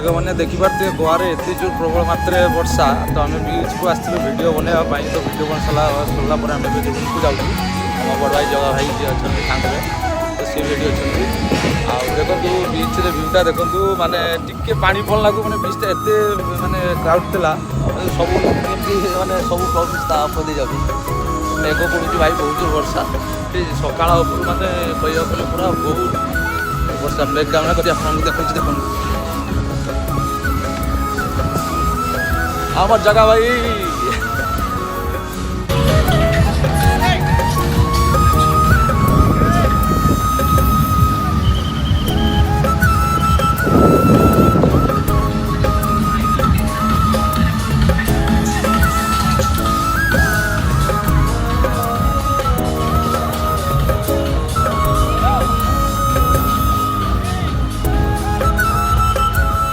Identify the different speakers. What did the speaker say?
Speaker 1: मैंने देखिपारे गोवे एत जोर प्रबल मात्रा वर्षा तो आम बीच को आसलु भिड बनवाई तो भिड बन सरला आम रूम को जाऊँ आम बड़ भाई जगह भाई जी अच्छा सांगे तो सी भी अच्छे देखु बीच भ्यूटा देखु माने टिके पानी पड़ला मैंने बीचटा एत माने क्राउड था सब माने सब पब्लिक जाऊँ मेघ पड़ू भाई बहुत जोर वर्षा सका माने कह पूरा बहुत वर्षा मेघ गामना कर देखो देखो आम जगह भाई